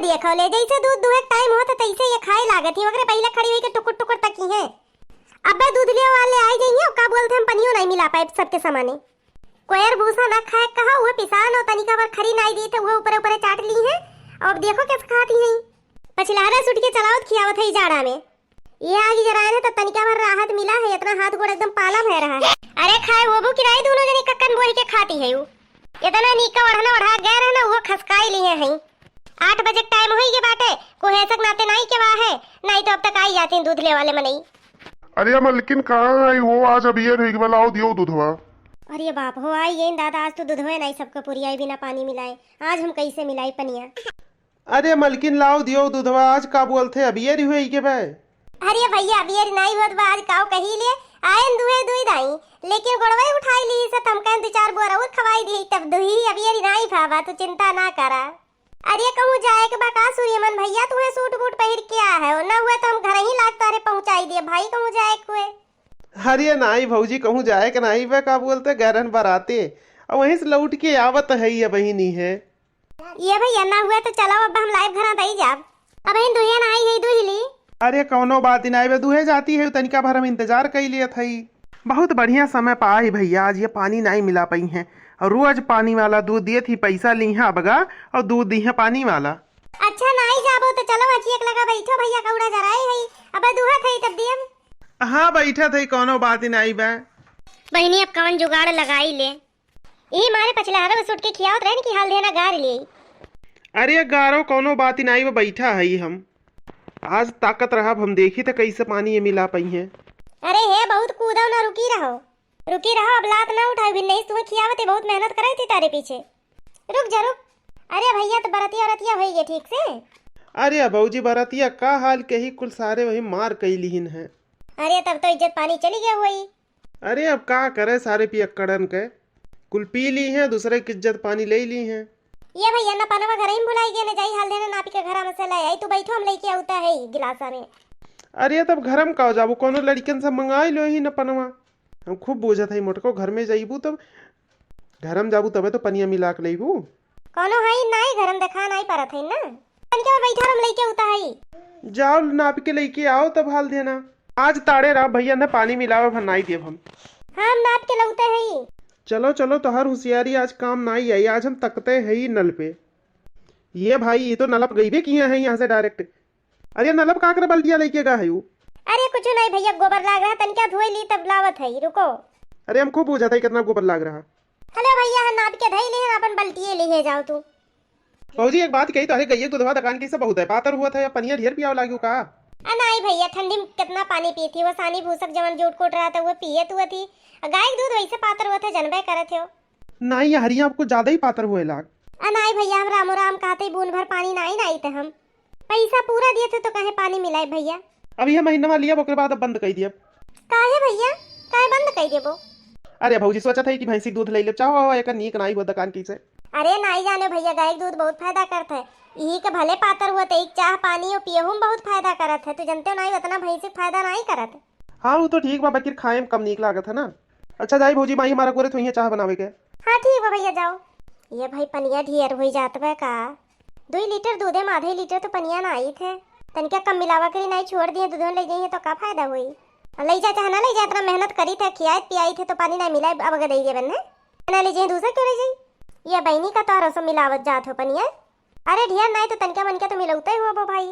देखो ले जैसे दूध दुहे टाइम होता तैसे ये खाए लागत ही ओकरे पहले खड़ी हुई के टुकुर टुकुर तकी है। अबे दूध ले वाले आई जाइए का बोलते हम पनियो नहीं मिला पाए सबके सामने। कोयर भूसा ना खाए कहा वो पिसान और तनिका बार खरी नहीं दी थे वो ऊपर ऊपर चाट ली है और देखो कैसे खाती हैं। पछलारा सुट के चलावत खियावत है जाड़ा में। ये आगे जरा है तो तनिका भर राहत मिला है इतना हाथ गोड़ एकदम पाला भय रहा है। अरे खाए वो भी किराए दोनों जने कक्कन बोल के खाती है वो। इतना नीका ओढ़ना ओढ़ा गए रहे ना वो खसकाई लिए हैं। 8 बजे टाइम होई के बाटे कोई ऐसा नाते नहीं के वाह है नहीं तो अब तक आई जाती दूध ले वाले में नहीं। अरे अम्मा लेकिन कहाँ आई हो आज अभी ये नहीं लाओ दियो दूधवा। अरे बाप हो आई ये दादा आज तो दूध हुए नहीं सबको पूरी आई बिना पानी मिलाए आज हम कैसे मिलाई पनिया। अरे मलकिन लाओ दियो दूधवा आज का बोलते अभी ये हुए के भाई। अरे भैया अभी ये नहीं होत बा आज काऊ कही ले आयन दुहे दुई दाई लेकिन गोड़वे उठाई ली से तम कन 2-4 बोरा और खवाई दी तब दुही अभी ये नहीं भावा तो चिंता ना करा। अरे कहूँ जाए के बका सूर्यमन भैया तुम्हें सूट बूट पहन के आ है ना हुए तो हम घर ही लाग तारे पहुंचाई दिए भाई कहूँ जाए हुए। अरे नहीं भौजी कहूँ जाए कि नहीं वे का बोलते गैरन बराते और वहीं से लौट के आवत है ये बहिनी है। ये भैया ना हुए तो चलो अब हम लाइव घर दई जाब अब इन दुहिया ना आई है दुहिली। अरे कौनो बात नहीं वे दुहे जाती है तनिका भर हम इंतजार कर लिए थई। बहुत बढ़िया समय पा आई भैया आज ये पानी नहीं मिला पाई है और रोज पानी वाला दूध दिए थी पैसा ली है बगा और दूध दी है पानी वाला। अच्छा नहीं जाबो तो चलो अच्छी एक लगा बैठो भैया कौड़ा जराई है अब दुहा थई तब दियम। हाँ बैठा थी कौनो बात नहीं बा बहनी अब कौन जुगाड़ लगाई ले ई मारे पछलारा में सुट के खियावत रहन की हाल देना गार ले। अरे गारो कौनो बात नहीं बा बैठा है हम आज ताकत रहा हम देखी तो कैसे पानी ये मिला पाई है। अरे हे बहुत कूदो ना रुकी रहो अब लात ना उठाओ भी नहीं तुम्हें खियावते बहुत मेहनत कराई थी तारे पीछे रुक जा रुक। अरे भैया तो बरतिया रतिया भई गए ठीक से। अरे भौजी बरतिया का हाल के ही कुल सारे वही मार कैलिन है। अरे तब तो इज्जत पानी चली गया हुई। अरे अब का करे सारे पियक्कड़न के कुल पी ली है दूसरे की इज्जत पानी ले ली है। ये भैया ना पनवा घर ही भुलाई गए ना जाई हाल देना नापी के घर में से लाई तू बैठो हम लेके आउता है गिलासा में। अरे तब घर में का जाबू कोनो लड़कन से मंगाई लो ही न पनवा हम खूब बोझत है मोटको घर में जाइबू तब घर में जाबू तबे तो पनिया मिला के लेबू कोनो है नहीं घर में देखा नहीं परत है ना तन के बैठा हम लेके आउता है। जाओ नाप के लेके आओ तब हाल देना आज ताड़े रहा भैया ने पानी मिलावे भनाई देव हम नाप के लौते है। चलो चलो तो हर होशियारी आज काम नहीं आई आज हम तकते है ही नल पे। ये भाई ये तो नलब गई भी किए हैं यहाँ से डायरेक्ट। अरे नलब का कर बल्टिया लेके गा है अरे कुछ नहीं भैया गोबर लाग रहा तन क्या धोई ली तब लावत है रुको। अरे हम खूब पूछा था कितना गोबर लाग रहा। हेलो भैया नाप के धई ले अपन बल्टिए ले जाओ तू। भौजी एक बात कही तो अरे गई दूधवा दुकान की सब बहुत है पातर हुआ था या पनिया ढेर पियाव लागू का। नहीं भैया ठंडी में कितना पानी पी थी वो सानी भूसक जवन जोट कोट रहा था वो पिए तू थी गाय दूध वैसे पातर हुआ था जनबे करे थे। नहीं हरिया आपको ज्यादा ही पातर हुए लाग। नहीं भैया हम रामो राम कहते बूंद भर पानी नहीं थे हम पैसा पूरा दिए थे तो कहे पानी मिलाए भैया। अब ये महीना लिया ओकरे बाद अब बंद कर दिया। काहे भैया काहे बंद कर देबो। अरे भौजी सोचा था कि भैंसी दूध ले ले चाहो एक नीक नहीं हुआ दुकान की से। अरे नहीं जाने भैया गाय दूध बहुत फायदा करता है यही के भले पातर हुआ एक चाह पानी और पियहू में बहुत फायदा करत है तू जानते हो नहीं उतना भैंसी फायदा नहीं करत। हाँ वो तो ठीक बा बाकी खाए में कम नीक लागत है ना। अच्छा जाई भौजी माही हमारा गोरे थोड़ी चाह बनावे के। हाँ ठीक है भैया जाओ। ये भाई पनिया ढेर हो जात बा का 2 लीटर दूधे में आधे लीटर तो पनिया ना आई थे तनिका कम मिलावा करी नहीं छोड़ दिए दूध ले जाइए तो का फायदा हुई ले जा चाहे ना ले जा इतना मेहनत करी थे खियाई पियाई थे तो पानी नहीं मिला अब अगर दे बन ना ले जाइए दूसरा क्यों ले जाइए ये बहनी का तो सब मिलावत जात हो पनिया। अरे ढेर नहीं तो तनिका मनका तो मिलौता ही हुआ भाई।